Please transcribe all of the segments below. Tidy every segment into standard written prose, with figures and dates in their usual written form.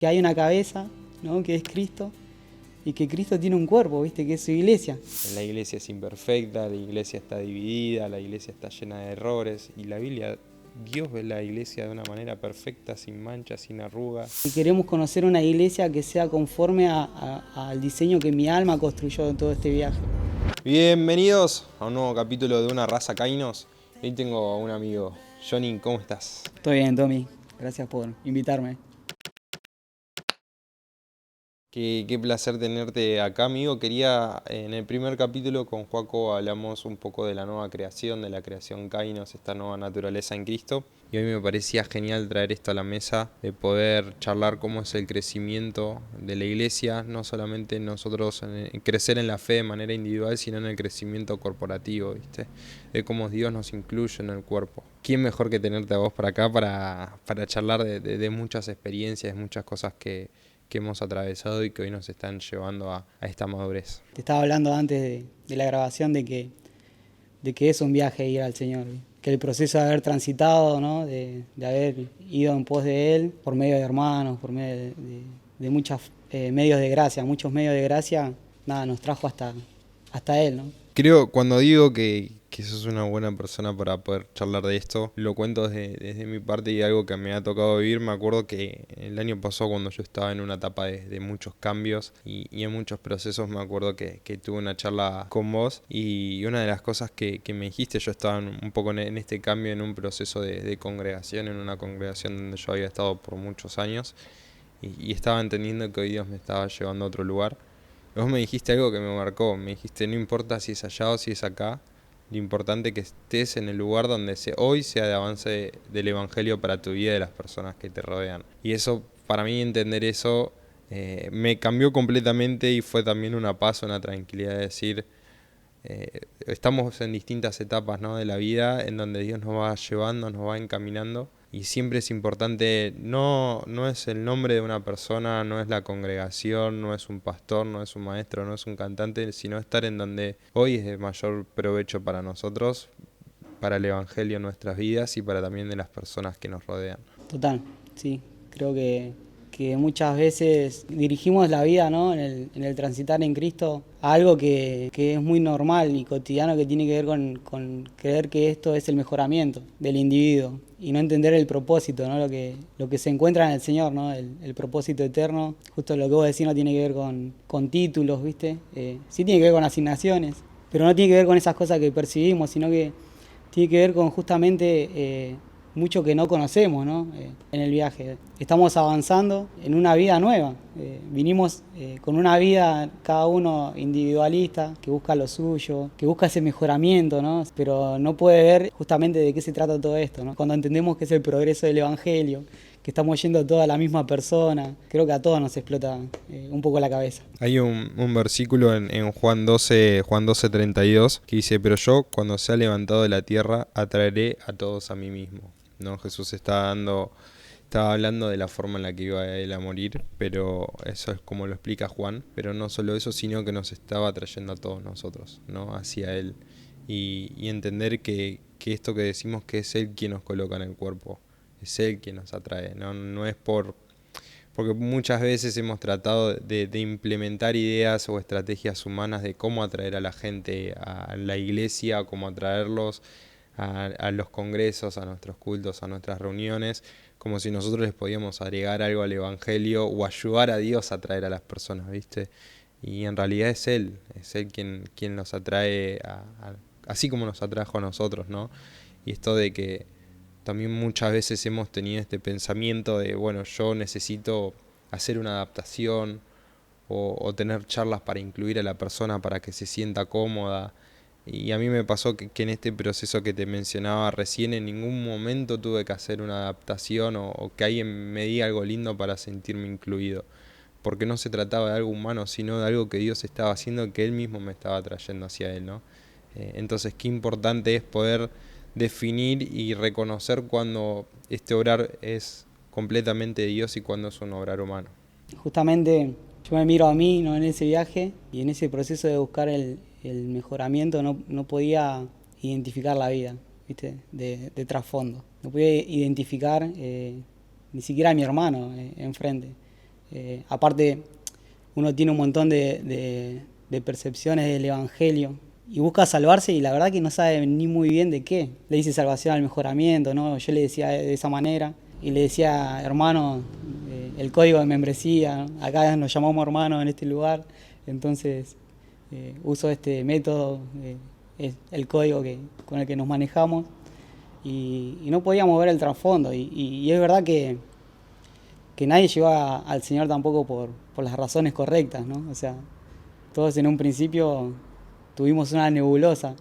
Que hay una cabeza, ¿no? Que es Cristo, y que Cristo tiene un cuerpo, ¿viste? Que es su iglesia. La iglesia es imperfecta, la iglesia está dividida, la iglesia está llena de errores y la Biblia, Dios ve la iglesia de una manera perfecta, sin manchas, sin arrugas. Y queremos conocer una iglesia que sea conforme al diseño que mi alma construyó en todo este viaje. Bienvenidos a un nuevo capítulo de Una Raza Kainos. Hoy tengo a un amigo. Johnny, ¿cómo estás? Estoy bien, Tommy. Gracias por invitarme. Qué placer tenerte acá, amigo. En el primer capítulo con Joaco hablamos un poco de la nueva creación, de la creación Kainos, esta nueva naturaleza en Cristo. Y hoy me parecía genial traer esto a la mesa, de poder charlar cómo es el crecimiento de la iglesia, no solamente nosotros crecer en la fe de manera individual, sino en el crecimiento corporativo, ¿viste? De cómo Dios nos incluye en el cuerpo. ¿Quién mejor que tenerte a vos para acá para charlar de muchas experiencias, de muchas cosas que hemos atravesado y que hoy nos están llevando a esta madurez? Te estaba hablando antes de la grabación de que es un viaje ir al Señor. Que el proceso de haber transitado, ¿no? de haber ido en pos de Él, por medio de hermanos, por medio de muchos medios de gracia, nada, nos trajo hasta Él, ¿no? Creo, cuando digo que sos una buena persona para poder charlar de esto, lo cuento desde mi parte y algo que me ha tocado vivir. Me acuerdo que el año pasado, cuando yo estaba en una etapa de muchos cambios y en muchos procesos, me acuerdo que tuve una charla con vos y una de las cosas que me dijiste, yo estaba un poco en este cambio, en un proceso de congregación, en una congregación donde yo había estado por muchos años y estaba entendiendo que hoy Dios me estaba llevando a otro lugar. Vos me dijiste algo que me marcó, me dijiste, no importa si es allá o si es acá, lo importante es que estés en el lugar donde hoy sea de avance del Evangelio para tu vida y de las personas que te rodean. Y eso, para mí entender eso, me cambió completamente y fue también una paz, una tranquilidad de decir, estamos en distintas etapas, ¿no?, de la vida en donde Dios nos va llevando, nos va encaminando. Y siempre es importante, no es el nombre de una persona, no es la congregación, no es un pastor, no es un maestro, no es un cantante, sino estar en donde hoy es de mayor provecho para nosotros, para el Evangelio en nuestras vidas y para también de las personas que nos rodean. Total, sí. Creo que muchas veces dirigimos la vida, ¿no? en el transitar en Cristo a algo que es muy normal y cotidiano, que tiene que ver con creer que esto es el mejoramiento del individuo y no entender el propósito, ¿no? Lo que se encuentra en el Señor, ¿no? El propósito eterno. Justo lo que vos decís no tiene que ver con títulos, ¿viste? Sí tiene que ver con asignaciones, pero no tiene que ver con esas cosas que percibimos, sino que tiene que ver con justamente mucho que no conocemos, ¿no? En el viaje. Estamos avanzando en una vida nueva. Vinimos con una vida cada uno individualista, que busca lo suyo, que busca ese mejoramiento, ¿no? Pero no puede ver justamente de qué se trata todo esto, ¿no? Cuando entendemos que es el progreso del Evangelio, que estamos yendo toda la misma persona, creo que a todos nos explota un poco la cabeza. Hay un versículo en Juan 12:32 que dice, pero yo cuando sea levantado de la tierra atraeré a todos a mí mismo. ¿No? Jesús estaba hablando de la forma en la que iba él a morir, pero eso es como lo explica Juan, pero no solo eso, sino que nos estaba trayendo a todos nosotros, ¿no?, hacia él, y entender que esto que decimos, que es él quien nos coloca en el cuerpo, es él quien nos atrae, no es porque muchas veces hemos tratado de implementar ideas o estrategias humanas de cómo atraer a la gente a la iglesia, cómo atraerlos a los congresos, a nuestros cultos, a nuestras reuniones, como si nosotros les podíamos agregar algo al Evangelio o ayudar a Dios a atraer a las personas, ¿viste? Y en realidad es Él quien nos atrae, así como nos atrajo a nosotros, ¿no? Y esto de que también muchas veces hemos tenido este pensamiento de, bueno, yo necesito hacer una adaptación o tener charlas para incluir a la persona para que se sienta cómoda. Y a mí me pasó que en este proceso que te mencionaba recién, en ningún momento tuve que hacer una adaptación o que alguien me diga algo lindo para sentirme incluido. Porque no se trataba de algo humano, sino de algo que Dios estaba haciendo, que Él mismo me estaba trayendo hacia Él, ¿no? Entonces, qué importante es poder definir y reconocer cuando este obrar es completamente de Dios y cuando es un obrar humano. Justamente yo me miro a mí, ¿no? En ese viaje y en ese proceso de buscar el mejoramiento no podía identificar la vida, ¿viste? De trasfondo. No podía identificar ni siquiera a mi hermano enfrente. Aparte, uno tiene un montón de percepciones del Evangelio y busca salvarse y la verdad que no sabe ni muy bien de qué. Le dice salvación al mejoramiento, ¿no? Yo le decía de esa manera y le decía, hermano, el código de membresía, ¿no? Acá nos llamamos hermanos en este lugar, entonces uso este método, es el código con el que nos manejamos y no podíamos ver el trasfondo y es verdad que nadie llegó al Señor tampoco por las razones correctas, ¿no? O sea, todos en un principio tuvimos una nebulosa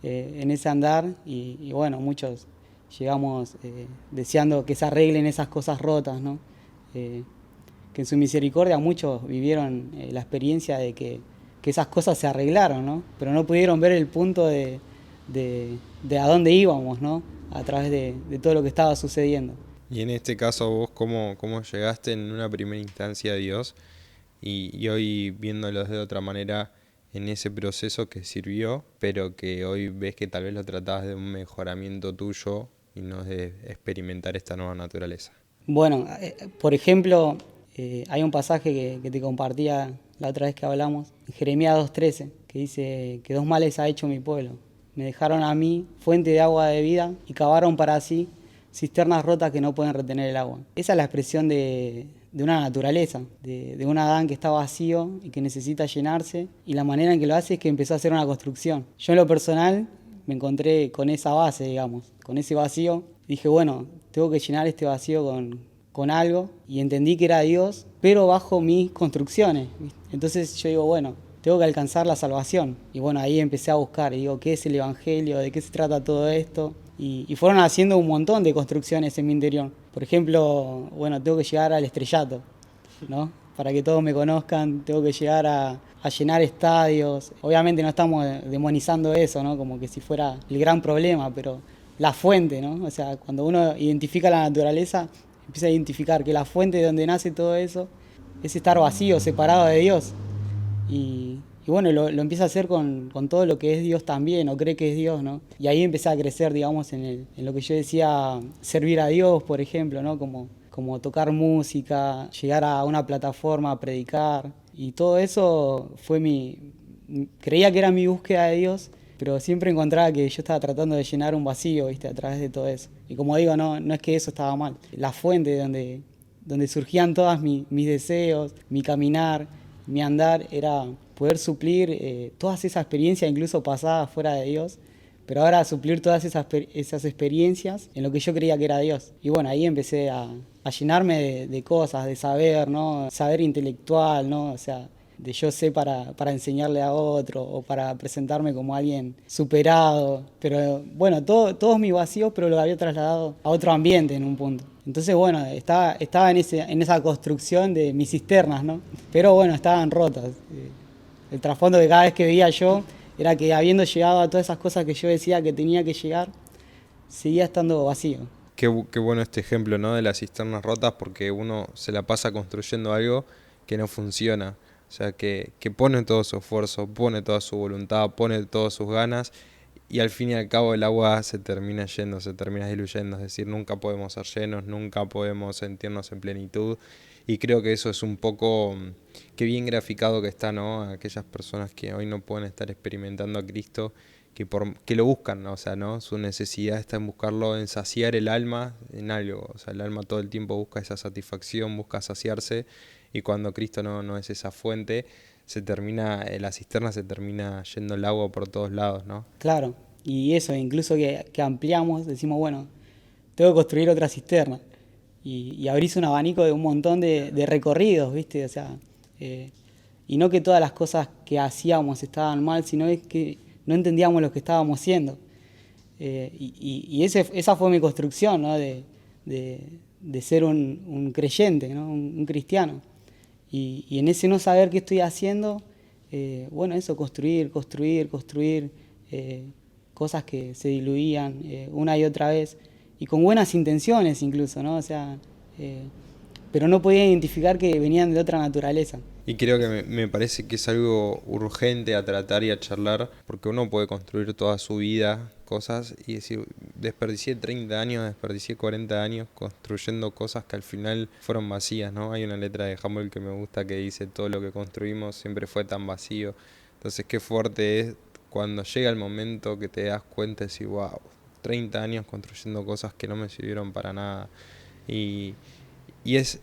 en ese andar y bueno, muchos llegamos deseando que se arreglen esas cosas rotas, ¿no? Que en su misericordia muchos vivieron la experiencia de que esas cosas se arreglaron, ¿no? Pero no pudieron ver el punto de a dónde íbamos, ¿no? A través de todo lo que estaba sucediendo. Y en este caso vos, ¿cómo llegaste en una primera instancia a Dios y hoy viéndolo de otra manera en ese proceso que sirvió, pero que hoy ves que tal vez lo tratabas de un mejoramiento tuyo y no de experimentar esta nueva naturaleza? Bueno, por ejemplo, hay un pasaje que te compartía la otra vez que hablamos, en Jeremías 2:13, que dice que dos males ha hecho mi pueblo. Me dejaron a mí fuente de agua de vida y cavaron para sí cisternas rotas que no pueden retener el agua. Esa es la expresión de una naturaleza, de un Adán que está vacío y que necesita llenarse, y la manera en que lo hace es que empezó a hacer una construcción. Yo en lo personal me encontré con esa base, digamos, con ese vacío. Dije, bueno, tengo que llenar este vacío con algo, y entendí que era Dios, pero bajo mis construcciones. Entonces yo digo, bueno, tengo que alcanzar la salvación. Y bueno, ahí empecé a buscar, y digo, ¿qué es el Evangelio? ¿De qué se trata todo esto? Y fueron haciendo un montón de construcciones en mi interior. Por ejemplo, bueno, tengo que llegar al estrellato, ¿no? Para que todos me conozcan, tengo que llegar a llenar estadios. Obviamente no estamos demonizando eso, ¿no? Como que si fuera el gran problema, pero la fuente, ¿no? O sea, cuando uno identifica la naturaleza, empieza a identificar que la fuente de donde nace todo eso es estar vacío, separado de Dios. Y bueno, lo empieza a hacer con todo lo que es Dios también, o cree que es Dios, ¿no? Y ahí empecé a crecer, digamos, en lo que yo decía, servir a Dios, por ejemplo, ¿no? Como tocar música, llegar a una plataforma a predicar. Y todo eso fue creía que era mi búsqueda de Dios, pero siempre encontraba que yo estaba tratando de llenar un vacío, ¿viste? A través de todo eso. Y como digo, no es que eso estaba mal. La fuente donde surgían todos mis deseos, mi caminar, mi andar, era poder suplir todas esas experiencias, incluso pasadas fuera de Dios, pero ahora suplir todas esas experiencias en lo que yo creía que era Dios. Y bueno, ahí empecé a llenarme de cosas, de saber, ¿no? Saber intelectual, ¿no? O sea, de yo sé para enseñarle a otro o para presentarme como alguien superado. Pero bueno, todos mis vacíos, pero lo había trasladado a otro ambiente en un punto. Entonces, bueno, estaba en esa construcción de mis cisternas, ¿no? Pero bueno, estaban rotas. El trasfondo que cada vez que veía yo era que habiendo llegado a todas esas cosas que yo decía que tenía que llegar, seguía estando vacío. Qué bueno este ejemplo, ¿no? De las cisternas rotas, porque uno se la pasa construyendo algo que no funciona. O sea, que pone todo su esfuerzo, pone toda su voluntad, pone todas sus ganas, y al fin y al cabo el agua se termina yendo, se termina diluyendo. Es decir, nunca podemos ser llenos, nunca podemos sentirnos en plenitud. Y creo que eso es un poco, qué bien graficado que está, ¿no? Aquellas personas que hoy no pueden estar experimentando a Cristo, que lo buscan, ¿no? O sea, ¿no? Su necesidad está en buscarlo, en saciar el alma en algo. O sea, el alma todo el tiempo busca esa satisfacción, busca saciarse, y cuando Cristo no es esa fuente, la cisterna se termina yendo el agua por todos lados, ¿no? Claro, y eso, incluso que ampliamos, decimos, bueno, tengo que construir otra cisterna. Y abrís un abanico de un montón de recorridos, ¿viste? O sea, y no que todas las cosas que hacíamos estaban mal, sino es que no entendíamos lo que estábamos haciendo. Esa fue mi construcción, ¿no? De ser un creyente, ¿no? Un cristiano. Y en ese no saber qué estoy haciendo, bueno, eso, construir cosas que se diluían una y otra vez, y con buenas intenciones incluso, ¿no? O sea, pero no podía identificar que venían de otra naturaleza. Y creo que me parece que es algo urgente a tratar y a charlar, porque uno puede construir toda su vida cosas y decir, desperdicié 30 años, desperdicié 40 años construyendo cosas que al final fueron vacías, ¿no? Hay una letra de Humble que me gusta que dice, todo lo que construimos siempre fue tan vacío. Entonces, qué fuerte es cuando llega el momento que te das cuenta y decís, wow, 30 años construyendo cosas que no me sirvieron para nada. Y, y es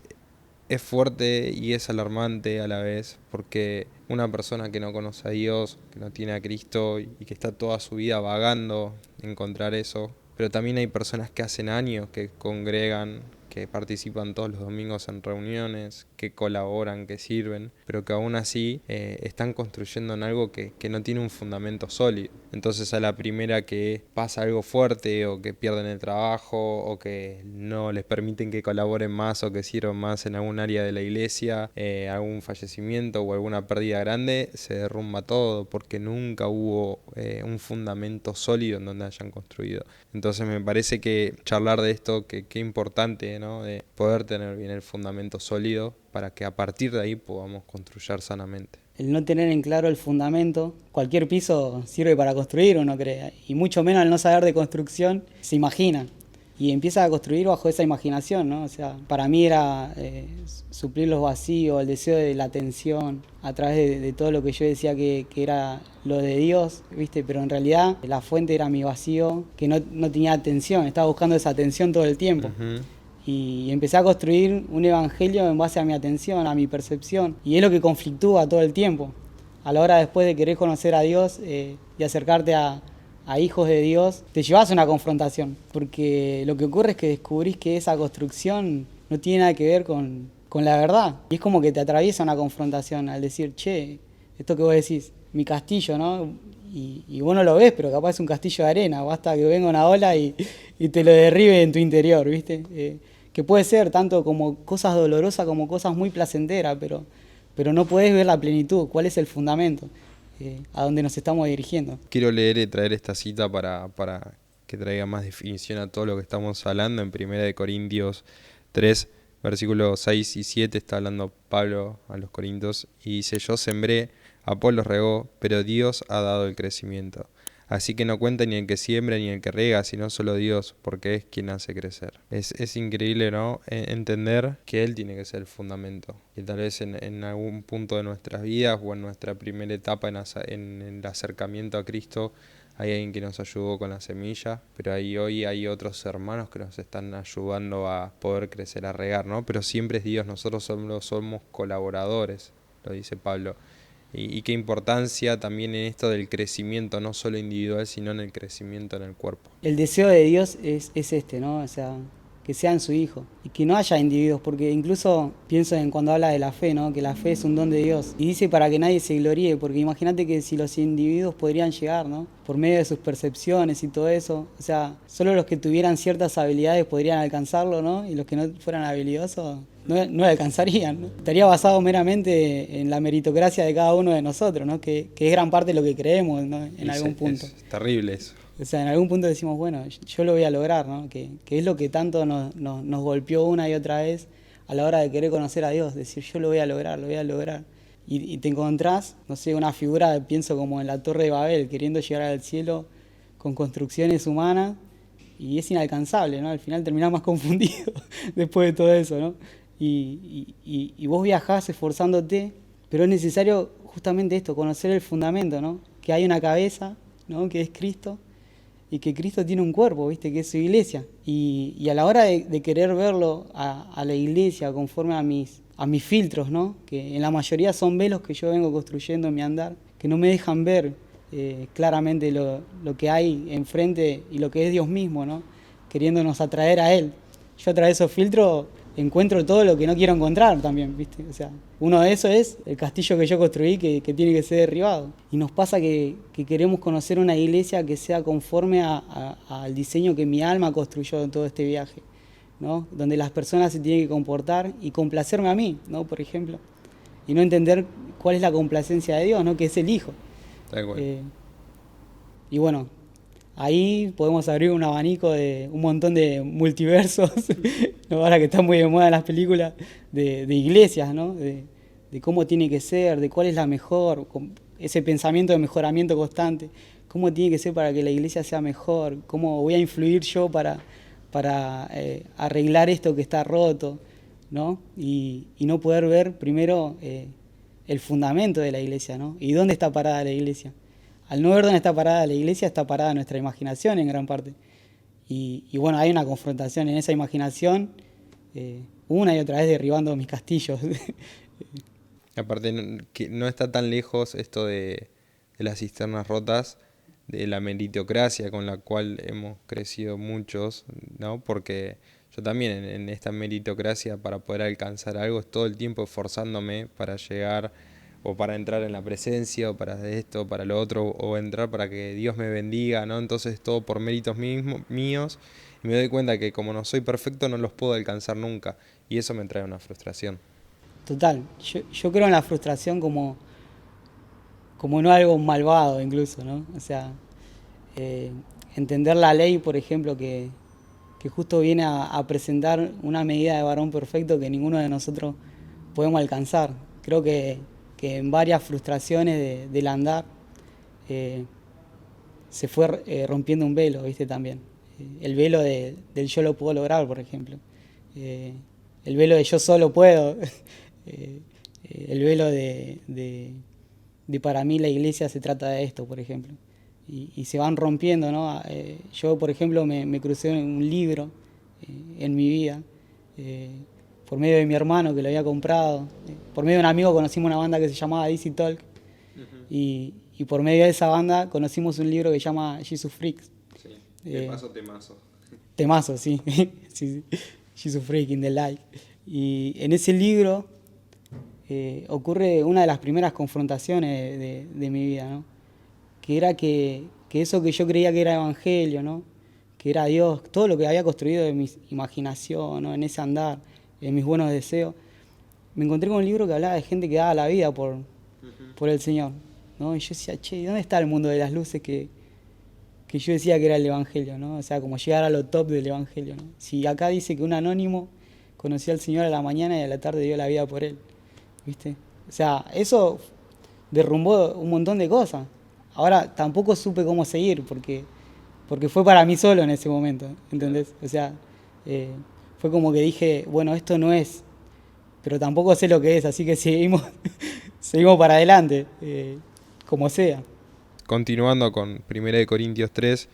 fuerte y es alarmante a la vez, porque una persona que no conoce a Dios, que no tiene a Cristo y que está toda su vida vagando encontrar eso, pero también hay personas que hacen años que congregan, que participan todos los domingos en reuniones, que colaboran, que sirven, pero que aún así están construyendo en algo que no tiene un fundamento sólido. Entonces a la primera que pasa algo fuerte o que pierden el trabajo o que no les permiten que colaboren más o que sirvan más en algún área de la iglesia, algún fallecimiento o alguna pérdida grande, se derrumba todo porque nunca hubo un fundamento sólido en donde hayan construido. Entonces me parece que charlar de esto, que importante, ¿no? De poder tener bien el fundamento sólido para que a partir de ahí podamos construir sanamente. El no tener en claro el fundamento, cualquier piso sirve para construir, uno cree, y mucho menos al no saber de construcción, se imagina. Y empieza a construir bajo esa imaginación, ¿no? O sea, para mí era suplir los vacíos, el deseo de la atención, a través de todo lo que yo decía que era lo de Dios, ¿viste? Pero en realidad la fuente era mi vacío, que no tenía atención, estaba buscando esa atención todo el tiempo. Uh-huh. Y empecé a construir un evangelio en base a mi atención, a mi percepción. Y es lo que conflictúa todo el tiempo. A la hora después de querer conocer a Dios y acercarte a hijos de Dios, te llevas a una confrontación. Porque lo que ocurre es que descubrís que esa construcción no tiene nada que ver con la verdad. Y es como que te atraviesa una confrontación al decir, che, esto que vos decís, mi castillo, ¿no? Y vos no lo ves, pero capaz es un castillo de arena. Basta que venga una ola y te lo derribe en tu interior, ¿viste? Que puede ser tanto como cosas dolorosas como cosas muy placenteras, pero no podés ver la plenitud, cuál es el fundamento, a dónde nos estamos dirigiendo. Quiero leer y traer esta cita para que traiga más definición a todo lo que estamos hablando. En 1 Corintios 3, versículos 6 y 7 está hablando Pablo a los Corintios y dice, yo sembré, Apolos regó, pero Dios ha dado el crecimiento. Así que no cuenta ni el que siembra ni el que riega, sino solo Dios, porque es quien hace crecer. Es increíble, ¿no? Entender que Él tiene que ser el fundamento. Y tal vez en algún punto de nuestras vidas o en nuestra primera etapa en el acercamiento a Cristo, hay alguien que nos ayudó con la semilla, pero hoy hay otros hermanos que nos están ayudando a poder crecer, a regar, ¿no? Pero siempre es Dios, nosotros somos colaboradores, lo dice Pablo. Y qué importancia también en esto del crecimiento, no solo individual, sino en el crecimiento en el cuerpo. El deseo de Dios es este, ¿no? O sea, que sean su hijo y que no haya individuos, porque incluso pienso en cuando habla de la fe, ¿no? Que la fe es un don de Dios y dice para que nadie se gloríe, porque imagínate que si los individuos podrían llegar, ¿no? Por medio de sus percepciones y todo eso, o sea, solo los que tuvieran ciertas habilidades podrían alcanzarlo, ¿no? Y los que no fueran habilidosos no lo alcanzarían, ¿no? Estaría basado meramente en la meritocracia de cada uno de nosotros, ¿no? Que es gran parte de lo que creemos, ¿no? En algún punto. Es terrible eso. O sea, en algún punto decimos, bueno, yo lo voy a lograr, ¿no? Que es lo que tanto nos golpeó una y otra vez a la hora de querer conocer a Dios, decir, yo lo voy a lograr, lo voy a lograr. Y te encontrás, no sé, una figura, pienso como en la Torre de Babel, queriendo llegar al cielo con construcciones humanas, y es inalcanzable, ¿no? Al final terminás más confundido después de todo eso, ¿no? Y vos viajás esforzándote, pero es necesario justamente esto, conocer el fundamento, ¿no? Que hay una cabeza, ¿no? Que es Cristo, y que Cristo tiene un cuerpo, ¿viste? Que es su iglesia. Y a la hora de querer verlo a la iglesia conforme a mis filtros, ¿no? Que en la mayoría son velos que yo vengo construyendo en mi andar, que no me dejan ver claramente lo que hay enfrente y lo que es Dios mismo, ¿no? Queriéndonos atraer a Él. Yo a través de esos filtros encuentro todo lo que no quiero encontrar también, ¿viste? O sea, uno de esos es el castillo que yo construí que tiene que ser derribado. Y nos pasa que queremos conocer una iglesia que sea conforme al diseño que mi alma construyó en todo este viaje, ¿no? Donde las personas se tienen que comportar y complacerme a mí, ¿no? Por ejemplo. Y no entender cuál es la complacencia de Dios, ¿no? Que es el Hijo. Y bueno, ahí podemos abrir un abanico de un montón de multiversos, ¿no? Ahora que están muy de moda las películas, de iglesias, ¿no? De cómo tiene que ser, de cuál es la mejor, ese pensamiento de mejoramiento constante, cómo tiene que ser para que la iglesia sea mejor, cómo voy a influir yo para arreglar esto que está roto, ¿no? Y no poder ver primero el fundamento de la iglesia, ¿no? Y dónde está parada la iglesia. Al no ver dónde está parada la iglesia, está parada nuestra imaginación en gran parte. Y bueno, hay una confrontación en esa imaginación, una y otra vez derribando mis castillos. Aparte, que no está tan lejos esto de las cisternas rotas, de la meritocracia con la cual hemos crecido muchos, ¿no? Porque yo también en esta meritocracia para poder alcanzar algo es todo el tiempo esforzándome para llegar o para entrar en la presencia o para esto, para lo otro, o entrar para que Dios me bendiga, ¿no? Entonces todo por méritos míos y me doy cuenta que como no soy perfecto no los puedo alcanzar nunca y eso me trae una frustración. Total, yo creo en la frustración como no algo malvado incluso, ¿no? O sea, entender la ley, por ejemplo, que justo viene a presentar una medida de varón perfecto que ninguno de nosotros podemos alcanzar. Creo que en varias frustraciones del andar se fue rompiendo un velo, ¿viste? También. El velo del yo lo puedo lograr, por ejemplo. El velo de yo solo puedo. El velo de para mí la iglesia se trata de esto, por ejemplo. Y se van rompiendo, ¿no? Yo, por ejemplo, me crucé un libro en mi vida, por medio de mi hermano que lo había comprado. Por medio de un amigo conocimos una banda que se llamaba DC Talk. Y por medio de esa banda conocimos un libro que se llama Jesus Freaks. Sí. De paso temazo. Temazo, sí. Sí, sí. Jesus Freak in the Light. Y en ese libro ocurre una de las primeras confrontaciones de mi vida, ¿no? Que era que eso que yo creía que era evangelio, ¿no? Que era Dios, todo lo que había construido de mi imaginación, ¿no? En ese andar, en mis buenos deseos, me encontré con un libro que hablaba de gente que daba la vida por el Señor, ¿no? Y yo decía, che, ¿dónde está el mundo de las luces que yo decía que era el evangelio, ¿no? O sea, como llegar a lo top del evangelio, ¿no? Si acá dice que un anónimo conocía al Señor a la mañana y a la tarde dio la vida por él, ¿viste? O sea, eso derrumbó un montón de cosas. Ahora tampoco supe cómo seguir porque fue para mí solo en ese momento, ¿entendés? O sea, fue como que dije, bueno, esto no es, pero tampoco sé lo que es, así que seguimos para adelante, como sea. Continuando con 1 Corintios 3,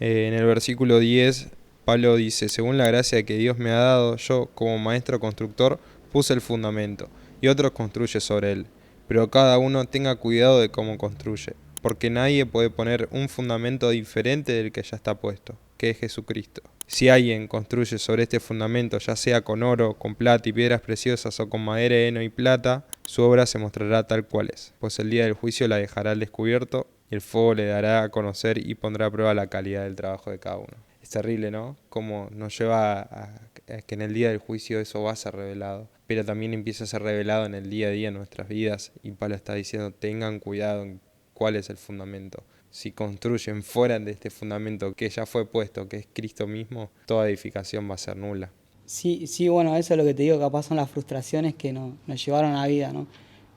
en el versículo 10, Pablo dice, según la gracia que Dios me ha dado, yo como maestro constructor puse el fundamento y otros construyen sobre él, pero cada uno tenga cuidado de cómo construye, porque nadie puede poner un fundamento diferente del que ya está puesto, que es Jesucristo. Si alguien construye sobre este fundamento, ya sea con oro, con plata y piedras preciosas o con madera, heno y plata, su obra se mostrará tal cual es, pues el día del juicio la dejará al descubierto y el fuego le dará a conocer y pondrá a prueba la calidad del trabajo de cada uno. Es terrible, ¿no? Cómo nos lleva a que en el día del juicio eso va a ser revelado, pero también empieza a ser revelado en el día a día en nuestras vidas y Pablo está diciendo, tengan cuidado en cuál es el fundamento. Si construyen fuera de este fundamento que ya fue puesto, que es Cristo mismo, toda edificación va a ser nula. Sí, sí, bueno, eso es lo que te digo, capaz son las frustraciones que nos llevaron a la vida, ¿no?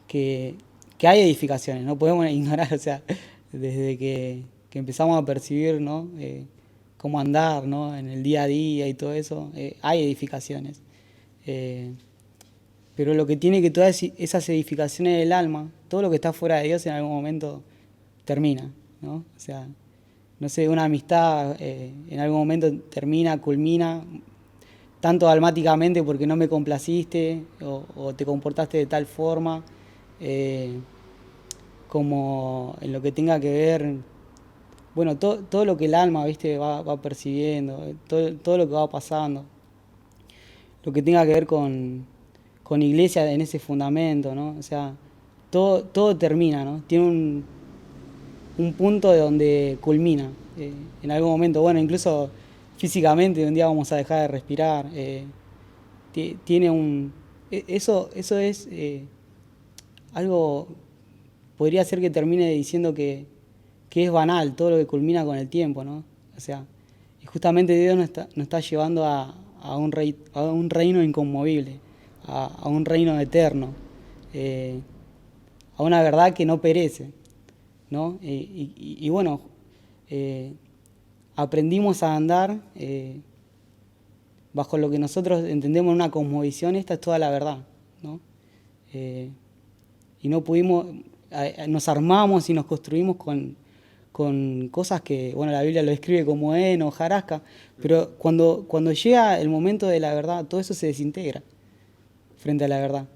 Que hay edificaciones, no podemos ignorar, o sea, desde que empezamos a percibir, ¿no? Cómo andar, ¿no? En el día a día y todo eso, hay edificaciones. Pero lo que tiene que todas esas edificaciones del alma, todo lo que está fuera de Dios en algún momento termina, ¿no? O sea, no sé, una amistad en algún momento termina, culmina, tanto almáticamente porque no me complaciste o te comportaste de tal forma, como en lo que tenga que ver, bueno, todo lo que el alma, ¿viste? va percibiendo, todo lo que va pasando, lo que tenga que ver con iglesia en ese fundamento, ¿no? O sea, todo termina, ¿no? Tiene un punto de donde culmina en algún momento, bueno, incluso físicamente un día vamos a dejar de respirar, tiene eso es algo, podría ser que termine diciendo que es banal todo lo que culmina con el tiempo, ¿no? O sea, y justamente Dios nos está llevando a un reino inconmovible, a un reino eterno, a una verdad que no perece, ¿no? Y bueno, aprendimos a andar bajo lo que nosotros entendemos en una cosmovisión. Esta es toda la verdad, ¿no? Y no pudimos, nos armamos y nos construimos con cosas que, bueno, la Biblia lo describe como heno, hojarasca, pero cuando llega el momento de la verdad, todo eso se desintegra frente a la verdad.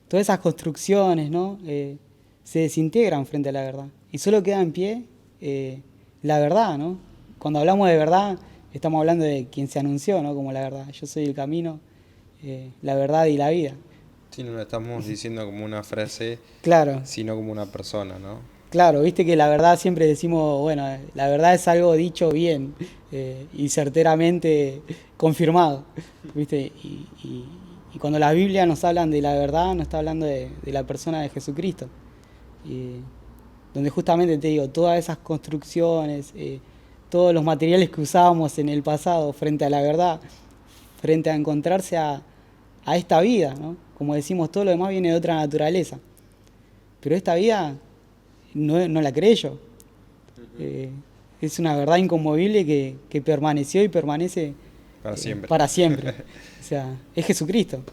Todas esas construcciones, ¿no? Se desintegran frente a la verdad. Y solo queda en pie la verdad, ¿no? Cuando hablamos de verdad, estamos hablando de quien se anunció, ¿no? Como la verdad. Yo soy el camino, la verdad y la vida. Sí, no lo estamos diciendo como una frase, Claro, sino como una persona, ¿no? claro, viste que la verdad siempre decimos, bueno, la verdad es algo dicho bien y certeramente confirmado, viste. Y cuando la Biblia nos hablan de la verdad, nos está hablando de la persona de Jesucristo. Y donde justamente te digo, todas esas construcciones, todos los materiales que usábamos en el pasado frente a la verdad, frente a encontrarse a esta vida, ¿no? Como decimos, todo lo demás viene de otra naturaleza. Pero esta vida no la creé yo. Es una verdad inconmovible que permaneció y permanece Para siempre. para siempre. O sea, es Jesucristo.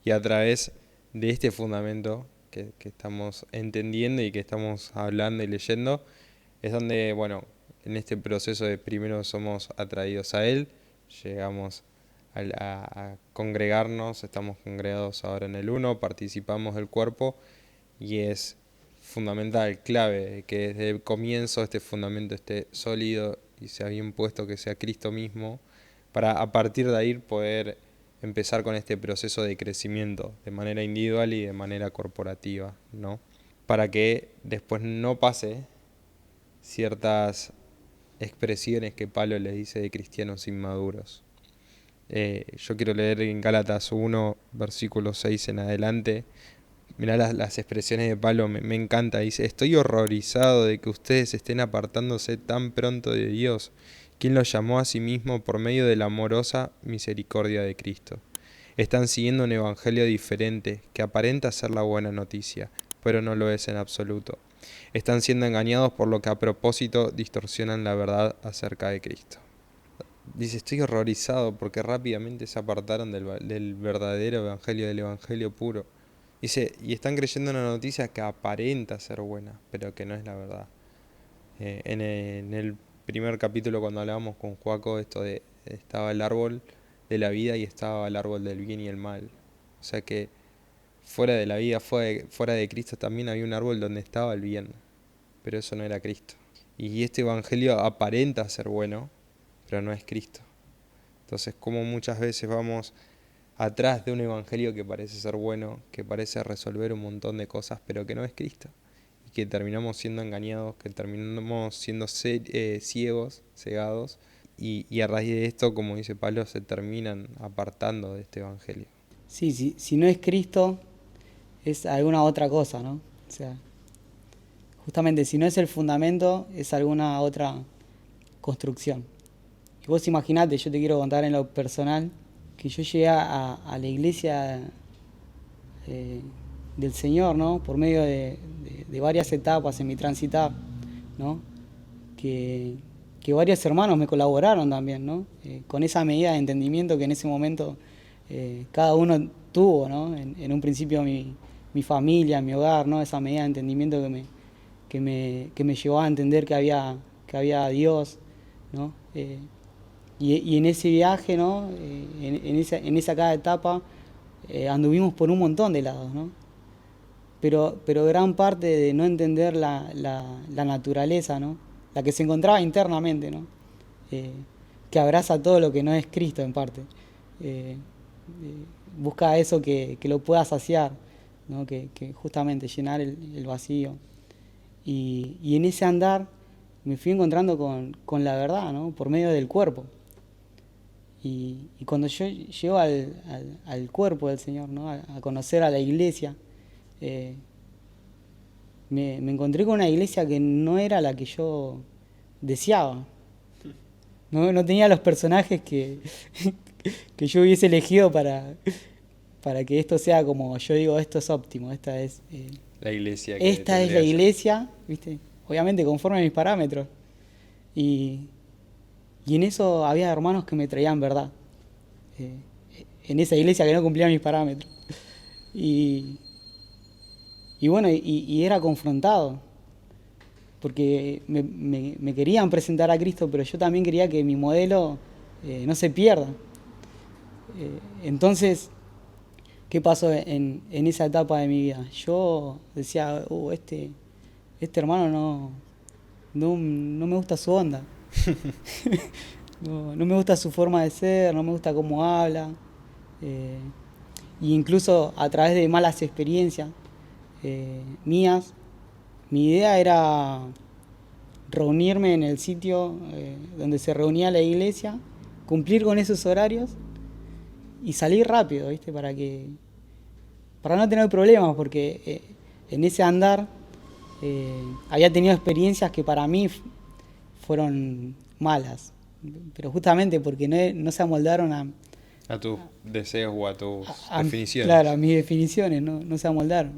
Y a través de este fundamento que estamos entendiendo y que estamos hablando y leyendo, es donde, bueno, en este proceso de primero somos atraídos a Él, llegamos a congregarnos, estamos congregados ahora en el uno, participamos del cuerpo y es fundamental, clave, que desde el comienzo este fundamento esté sólido y sea bien puesto, que sea Cristo mismo, para a partir de ahí poder empezar con este proceso de crecimiento de manera individual y de manera corporativa, ¿no? Para que después no pase ciertas expresiones que Pablo les dice de cristianos inmaduros. Yo quiero leer en Gálatas 1, versículo 6 en adelante. Mirá las expresiones de Pablo, me encanta. Dice, estoy horrorizado de que ustedes estén apartándose tan pronto de Dios, quien los llamó a sí mismo por medio de la amorosa misericordia de Cristo. Están siguiendo un evangelio diferente, que aparenta ser la buena noticia, pero no lo es en absoluto. Están siendo engañados por lo que a propósito distorsionan la verdad acerca de Cristo. Dice, estoy horrorizado porque rápidamente se apartaron del verdadero evangelio, del evangelio puro. Dice, y están creyendo una noticia que aparenta ser buena, pero que no es la verdad. En el primer capítulo, cuando hablábamos con Joaco, esto de estaba el árbol de la vida y estaba el árbol del bien y el mal. O sea que fuera de la vida, fuera de Cristo también había un árbol donde estaba el bien, pero eso no era Cristo. Y este evangelio aparenta ser bueno, pero no es Cristo. Entonces, como muchas veces vamos atrás de un evangelio que parece ser bueno, que parece resolver un montón de cosas, pero que no es Cristo. Y que terminamos siendo engañados, que terminamos siendo ciegos, cegados, y a raíz de esto, como dice Pablo, se terminan apartando de este evangelio. Sí, si no es Cristo, es alguna otra cosa, ¿no? O sea, justamente si no es el fundamento, es alguna otra construcción. Y vos imaginate, yo te quiero contar en lo personal, que yo llegué a la iglesia del Señor, ¿no? Por medio de varias etapas en mi transitar, ¿no? Que varios hermanos me colaboraron también, ¿no? Con esa medida de entendimiento que en ese momento cada uno tuvo, ¿no? En un principio mi familia, mi hogar, ¿no? Esa medida de entendimiento que me llevó a entender que había Dios, ¿no? Y en ese viaje, ¿no? En esa cada etapa, anduvimos por un montón de lados, ¿no? Pero gran parte de no entender la naturaleza, ¿no? La que se encontraba internamente, ¿no? Que abraza todo lo que no es Cristo en parte. Busca eso que lo pueda saciar, ¿no? Que justamente llenar el vacío. Y en ese andar me fui encontrando con la verdad, ¿no? Por medio del cuerpo. Y cuando yo llego al cuerpo del Señor, ¿no? A conocer a la iglesia, me encontré con una iglesia que no era la que yo deseaba. No tenía los personajes que yo hubiese elegido para que esto sea como yo digo, esto es óptimo, esta es La iglesia la iglesia, ¿viste? Obviamente conforme a mis parámetros. Y, y en eso había hermanos que me traían verdad. En esa iglesia que no cumplía mis parámetros. Y, y bueno, y era confrontado, porque me querían presentar a Cristo, pero yo también quería que mi modelo no se pierda. Entonces, ¿qué pasó en esa etapa de mi vida? Yo decía, este hermano no me gusta su onda, no me gusta su forma de ser, no me gusta cómo habla. Eh, y incluso a través de malas experiencias mías, mi idea era reunirme en el sitio donde se reunía la iglesia, cumplir con esos horarios y salir rápido, ¿viste? Para no tener problemas, porque en ese andar había tenido experiencias que para mí fueron malas, pero justamente porque no se amoldaron A tus deseos o a tus a- definiciones. claro, a mis definiciones, no se amoldaron.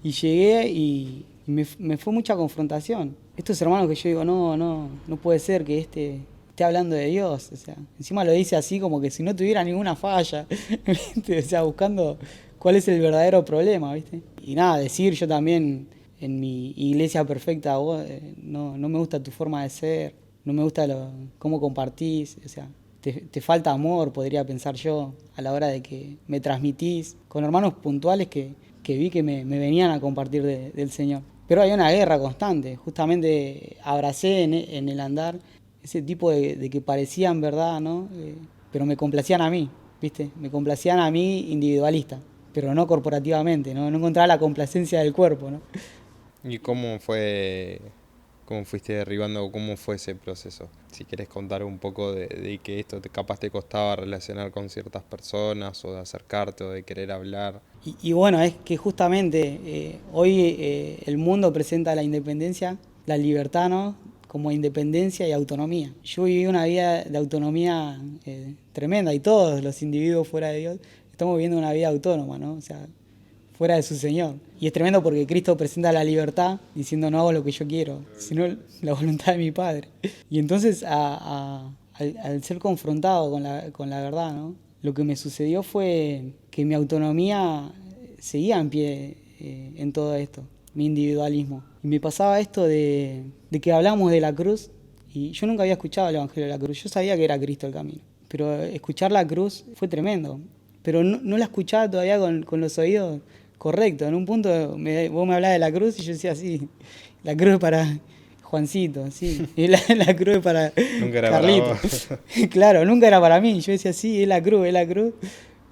Y llegué y me fue mucha confrontación. Estos hermanos que yo digo, no puede ser que esté hablando de Dios. O sea, encima lo dice así como que si no tuviera ninguna falla, ¿viste? O sea, buscando cuál es el verdadero problema, ¿viste? Y nada, decir yo también en mi iglesia perfecta, vos, no me gusta tu forma de ser, no me gusta cómo compartís, o sea, te falta amor, podría pensar yo, a la hora de que me transmitís, con hermanos puntuales que vi que me venían a compartir del Señor. Pero hay una guerra constante, justamente abracé en el andar ese tipo de que parecían verdad, ¿no? Pero me complacían a mí, ¿viste? Me complacían a mí individualista, pero no corporativamente, ¿no? No encontraba la complacencia del cuerpo, ¿no? ¿Y cómo fuiste derribando, cómo fue ese proceso? Si quieres contar un poco de que esto capaz te costaba relacionar con ciertas personas o de acercarte o de querer hablar. Y bueno, es que justamente hoy el mundo presenta la independencia, la libertad, ¿no? Como independencia y autonomía. Yo viví una vida de autonomía tremenda y todos los individuos fuera de Dios estamos viviendo una vida autónoma, ¿no? O sea, fuera de su Señor. Y es tremendo porque Cristo presenta la libertad diciendo no hago lo que yo quiero, sino la voluntad de mi Padre. Y entonces al ser confrontado con la verdad, ¿no? Lo que me sucedió fue que mi autonomía seguía en pie en todo esto, mi individualismo. Y me pasaba esto de que hablamos de la cruz y yo nunca había escuchado el Evangelio de la cruz, yo sabía que era Cristo el camino. Pero escuchar la cruz fue tremendo. Pero no la escuchaba todavía con los oídos correctos. En un punto vos me hablabas de la cruz y yo decía, sí, la cruz es para Juancito, sí, y la cruz es para Nunca era para Carlito. vos. Claro, nunca era para mí. Yo decía, sí, es la cruz,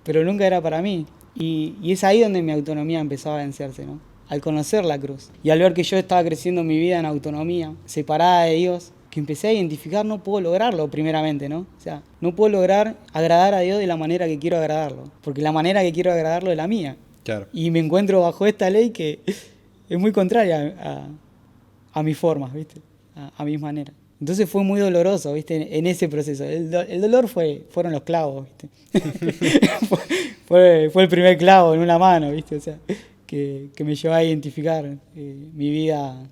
pero nunca era para mí. Y es ahí donde mi autonomía empezaba a vencerse, ¿no? Al conocer la cruz. Y al ver que yo estaba creciendo mi vida en autonomía, separada de Dios, que empecé a identificar, no puedo lograrlo primeramente, ¿no? O sea, no puedo lograr agradar a Dios de la manera que quiero agradarlo, porque la manera que quiero agradarlo es la mía. Claro. Y me encuentro bajo esta ley que es muy contraria a mis formas, ¿viste? A mis maneras. Entonces fue muy doloroso, ¿viste? En ese proceso. El dolor fueron los clavos, ¿viste? fue el primer clavo en una mano, ¿viste? O sea, que me llevó a identificar mi vida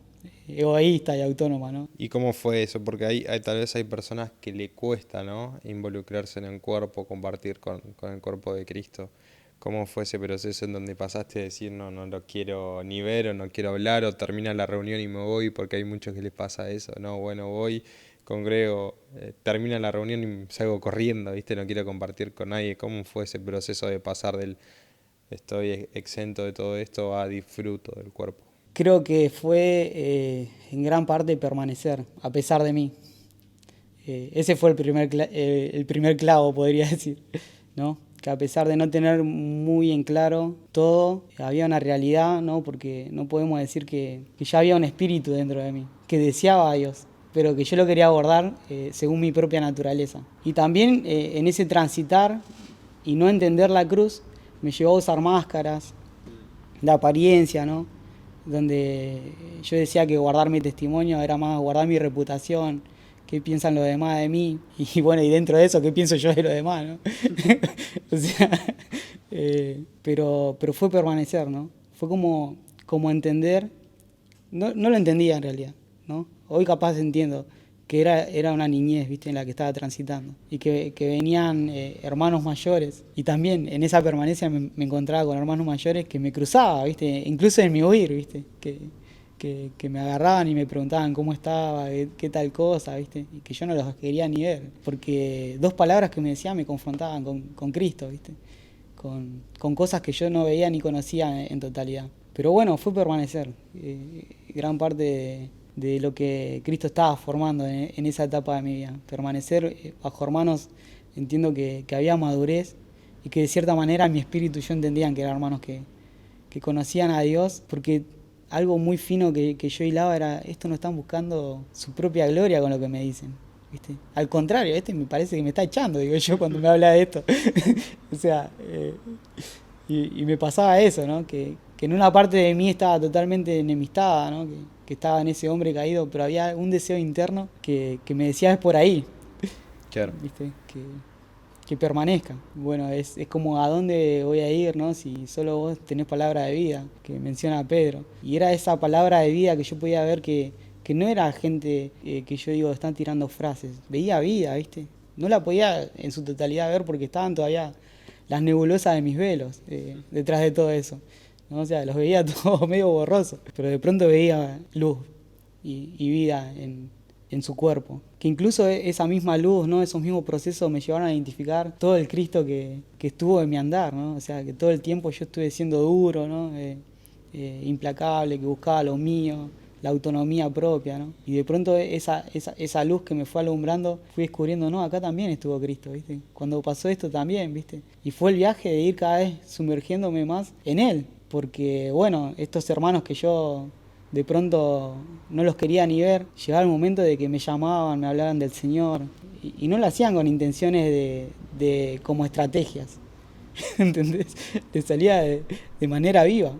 egoísta y autónoma, ¿no? ¿Y cómo fue eso? Porque tal vez hay personas que le cuesta, ¿no? Involucrarse en el cuerpo, compartir con el cuerpo de Cristo. ¿Cómo fue ese proceso en donde pasaste a decir no lo quiero ni ver o no quiero hablar o termina la reunión y me voy? Porque hay muchos que les pasa eso, ¿no? Bueno, voy, congrego, termina la reunión y salgo corriendo, ¿viste? No quiero compartir con nadie. ¿Cómo fue ese proceso de pasar del estoy exento de todo esto a disfruto del cuerpo? Creo que fue en gran parte permanecer, a pesar de mí. Ese fue el primer clavo, podría decir, ¿no? Que a pesar de no tener muy en claro todo, había una realidad, ¿no? Porque no podemos decir que ya había un espíritu dentro de mí, que deseaba a Dios, pero que yo lo quería abordar según mi propia naturaleza. Y también en ese transitar y no entender la cruz, me llevó a usar máscaras, la apariencia, ¿no? Donde yo decía que guardar mi testimonio era más guardar mi reputación, qué piensan los demás de mí, y bueno, y dentro de eso, qué pienso yo de los demás, ¿no? O sea, pero fue permanecer, ¿no? Fue como entender, no lo entendía en realidad, ¿no? Hoy capaz entiendo que era una niñez, ¿viste? En la que estaba transitando. Y que venían hermanos mayores. Y también en esa permanencia me encontraba con hermanos mayores que me cruzaba, ¿viste? Incluso en mi huir, ¿viste? Que me agarraban y me preguntaban cómo estaba, qué tal cosa, ¿viste? Y que yo no los quería ni ver. Porque 2 palabras que me decían me confrontaban con Cristo, ¿viste? Con cosas que yo no veía ni conocía en totalidad. Pero bueno, fue permanecer. Gran parte de lo que Cristo estaba formando en esa etapa de mi vida. Permanecer bajo hermanos, entiendo que había madurez y que de cierta manera mi espíritu y yo entendían que eran hermanos que conocían a Dios, porque algo muy fino que yo hilaba era, estos no están buscando su propia gloria con lo que me dicen, ¿viste? Al contrario, me parece que me está echando, digo yo, cuando me habla de esto. O sea, y me pasaba eso, ¿no? Que en una parte de mí estaba totalmente enemistada, ¿no? Que estaba en ese hombre caído, pero había un deseo interno que me decía es por ahí, Claro. ¿viste? Que permanezca. Bueno, es como a dónde voy a ir, ¿no? Si solo vos tenés palabra de vida, que menciona Pedro. Y era esa palabra de vida que yo podía ver que no era gente que yo digo, están tirando frases. Veía vida, ¿viste? No la podía en su totalidad ver porque estaban todavía las nebulosas de mis velos detrás de todo eso, ¿no? O sea, los veía todos medio borrosos, pero de pronto veía luz y vida en su cuerpo. Que incluso esa misma luz, ¿no? Esos mismos procesos me llevaron a identificar todo el Cristo que estuvo en mi andar, ¿no? O sea, que todo el tiempo yo estuve siendo duro, ¿no? Implacable, que buscaba lo mío, la autonomía propia, ¿no? Y de pronto esa luz que me fue alumbrando, fui descubriendo, no, acá también estuvo Cristo, ¿viste? Cuando pasó esto también, ¿viste? Y fue el viaje de ir cada vez sumergiéndome más en Él, porque, bueno, estos hermanos que yo de pronto no los quería ni ver, llegaba el momento de que me llamaban, me hablaban del Señor, y no lo hacían con intenciones de como estrategias, ¿entendés? Le salía de manera viva.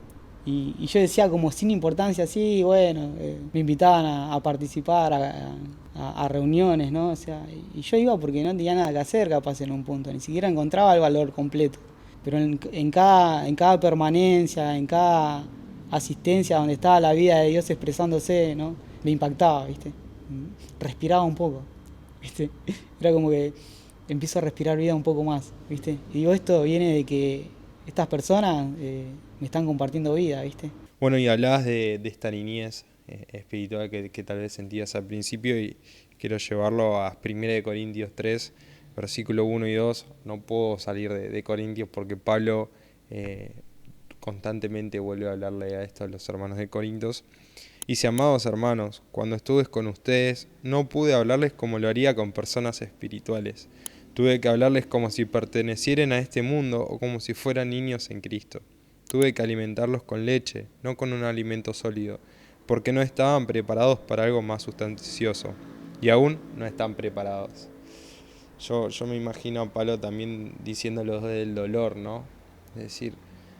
Y yo decía como sin importancia, sí, bueno, me invitaban a participar, a reuniones, ¿no? O sea, y yo iba porque no tenía nada que hacer capaz en un punto, ni siquiera encontraba el valor completo. Pero en cada permanencia, en cada asistencia donde estaba la vida de Dios expresándose, ¿no? Me impactaba, ¿viste? Respiraba un poco, ¿viste? Era como que empiezo a respirar vida un poco más, ¿viste? Y digo, esto viene de que estas personas me están compartiendo vida, ¿viste? Bueno, y hablabas de esta niñez espiritual que tal vez sentías al principio y quiero llevarlo a 1 Corintios 3, versículo 1 y 2. No puedo salir de Corintios porque Pablo constantemente vuelve a hablarle a esto a los hermanos de Corintios. Dice, amados hermanos, cuando estuve con ustedes no pude hablarles como lo haría con personas espirituales. Tuve que hablarles como si pertenecieran a este mundo o como si fueran niños en Cristo. Tuve que alimentarlos con leche, no con un alimento sólido, porque no estaban preparados para algo más sustancioso. Y aún no están preparados. Yo me imagino a Pablo también diciéndolo del dolor, ¿no? Es decir,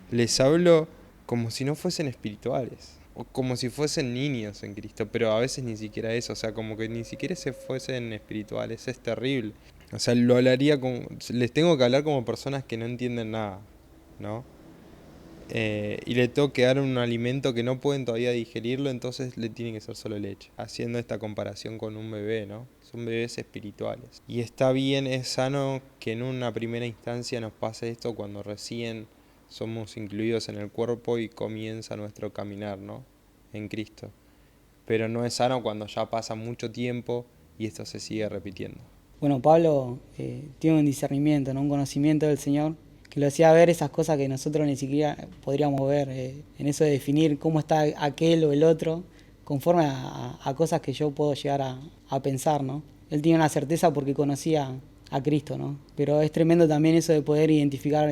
les hablo como si no fuesen espirituales, o como si fuesen niños en Cristo, pero a veces ni siquiera eso, o sea, como que ni siquiera se fuesen espirituales, es terrible. O sea, lo hablaría como, les tengo que hablar como personas que no entienden nada, ¿no? Y le tengo que dar un alimento que no pueden todavía digerirlo, entonces le tiene que ser solo leche. Haciendo esta comparación con un bebé, ¿no? Son bebés espirituales. Y está bien, es sano que en una primera instancia nos pase esto cuando recién somos incluidos en el cuerpo y comienza nuestro caminar, ¿no? En Cristo. Pero no es sano cuando ya pasa mucho tiempo y esto se sigue repitiendo. Bueno, Pablo tiene un discernimiento, ¿no? Un conocimiento del Señor que lo hacía ver esas cosas que nosotros ni siquiera podríamos ver, en eso de definir cómo está aquel o el otro, conforme a cosas que yo puedo llegar a pensar, ¿no? Él tiene una certeza porque conocía a Cristo, ¿no? Pero es tremendo también eso de poder identificar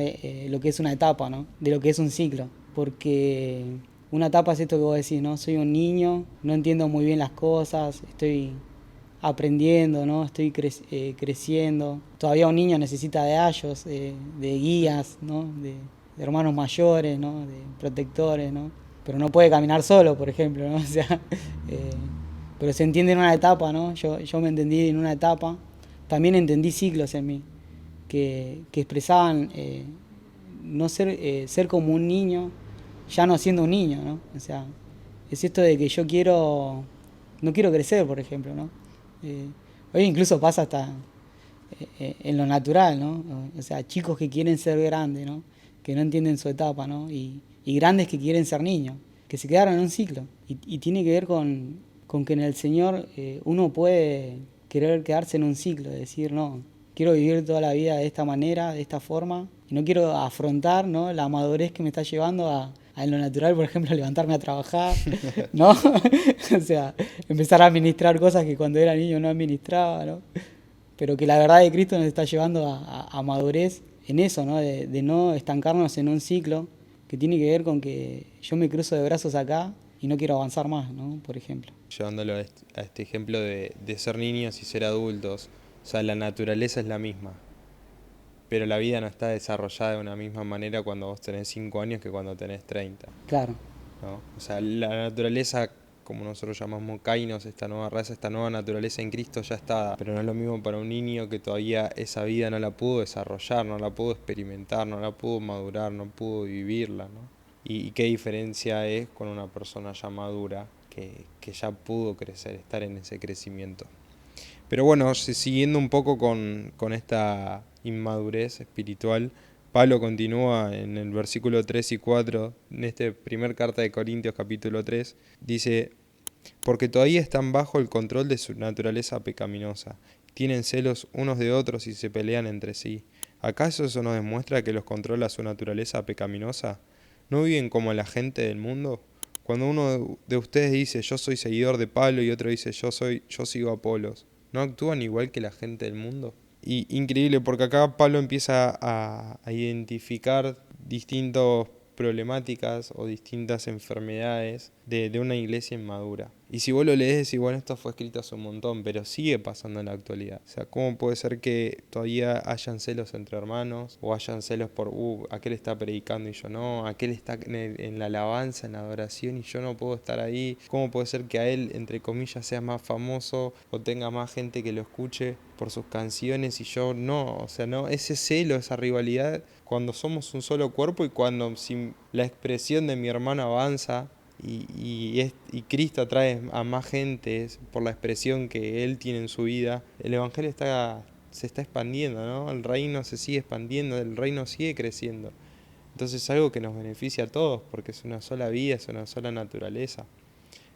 lo que es una etapa, ¿no? De lo que es un ciclo, porque una etapa es esto que vos decís, ¿no? Soy un niño, no entiendo muy bien las cosas, estoy aprendiendo, ¿no? Estoy creciendo. Todavía un niño necesita de ayos, de guías, ¿no? De hermanos mayores, ¿no? De protectores, ¿no? Pero no puede caminar solo, por ejemplo, ¿no? O sea, pero se entiende en una etapa, ¿no? Yo me entendí en una etapa. También entendí ciclos en mí que expresaban no ser como un niño, ya no siendo un niño, ¿no? O sea, es esto de que yo no quiero crecer, por ejemplo, ¿no? Hoy incluso pasa hasta en lo natural, ¿no? O sea, chicos que quieren ser grandes, ¿no? Que no entienden su etapa, ¿no? Y grandes que quieren ser niños, que se quedaron en un ciclo. Y tiene que ver con que en el Señor uno puede querer quedarse en un ciclo, decir, no, quiero vivir toda la vida de esta manera, de esta forma, y no quiero afrontar, ¿no? La madurez que me está llevando a en lo natural, por ejemplo, levantarme a trabajar, ¿no? O sea, empezar a administrar cosas que cuando era niño no administraba, ¿no? Pero que la verdad de Cristo nos está llevando a madurez en eso, ¿no? De no estancarnos en un ciclo que tiene que ver con que yo me cruzo de brazos acá y no quiero avanzar más, ¿no? Por ejemplo. Llevándolo a este ejemplo de ser niños y ser adultos, o sea, la naturaleza es la misma, pero la vida no está desarrollada de una misma manera cuando vos tenés 5 años que cuando tenés 30, Claro, ¿no? O sea, la naturaleza, como nosotros llamamos kainos, esta nueva raza, esta nueva naturaleza en Cristo ya está, pero no es lo mismo para un niño que todavía esa vida no la pudo desarrollar, no la pudo experimentar, no la pudo madurar, no pudo vivirla, ¿no? Y qué diferencia es con una persona ya madura que ya pudo crecer, estar en ese crecimiento. Pero bueno, siguiendo un poco con esta inmadurez espiritual, Pablo continúa en el versículo 3 y 4, en esta primer carta de Corintios capítulo 3, dice, porque todavía están bajo el control de su naturaleza pecaminosa, tienen celos unos de otros y se pelean entre sí. ¿Acaso eso nos demuestra que los controla su naturaleza pecaminosa? ¿No viven como la gente del mundo? Cuando uno de ustedes dice yo soy seguidor de Pablo y otro dice yo sigo a Apolos, ¿no actúan igual que la gente del mundo? Y increíble porque acá Pablo empieza a identificar distintas problemáticas o distintas enfermedades de una iglesia inmadura. Y si vos lo lees decís, bueno, esto fue escrito hace un montón, pero sigue pasando en la actualidad. O sea, ¿cómo puede ser que todavía hayan celos entre hermanos? O hayan celos por, aquel está predicando y yo no, aquel está en la alabanza, en la adoración y yo no puedo estar ahí. ¿Cómo puede ser que a él, entre comillas, sea más famoso o tenga más gente que lo escuche por sus canciones y yo no? O sea, no, ese celo, esa rivalidad, cuando somos un solo cuerpo y cuando si la expresión de mi hermano avanza, y Cristo atrae a más gente por la expresión que Él tiene en su vida, el Evangelio se está expandiendo, ¿no? El reino se sigue expandiendo, el reino sigue creciendo. Entonces es algo que nos beneficia a todos, porque es una sola vida, es una sola naturaleza,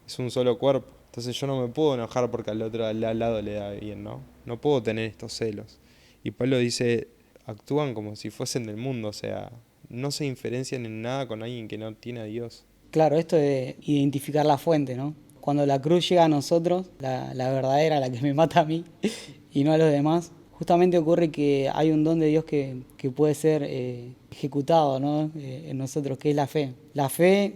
es un solo cuerpo. Entonces yo no me puedo enojar porque al otro al lado le da bien, ¿no? No puedo tener estos celos. Y Pablo dice, actúan como si fuesen del mundo, o sea, no se diferencian en nada con alguien que no tiene a Dios. claro, esto de identificar la fuente, ¿no? Cuando la cruz llega a nosotros, la verdadera, la que me mata a mí y no a los demás, justamente ocurre que hay un don de Dios que puede ser ejecutado, ¿no? En nosotros, que es la fe. La fe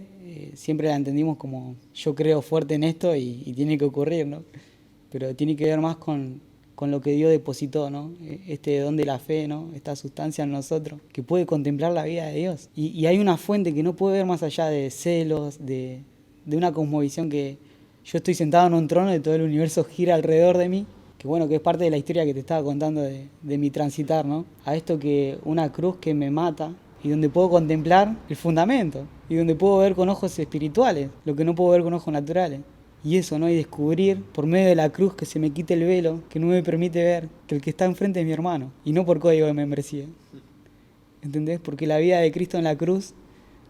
siempre la entendimos como yo creo fuerte en esto y tiene que ocurrir, ¿no? Pero tiene que ver más con lo que Dios depositó, ¿no? Este don de la fe, ¿no? Esta sustancia en nosotros, que puede contemplar la vida de Dios. Y hay una fuente que no puede ver más allá de celos, de una cosmovisión que yo estoy sentado en un trono y todo el universo gira alrededor de mí, que bueno, que es parte de la historia que te estaba contando de mi transitar, ¿no? A esto que una cruz que me mata y donde puedo contemplar el fundamento y donde puedo ver con ojos espirituales lo que no puedo ver con ojos naturales. Y eso, ¿no? Y descubrir por medio de la cruz que se me quite el velo, que no me permite ver que el que está enfrente es mi hermano, y no por código de membresía. ¿Entendés? Porque la vida de Cristo en la cruz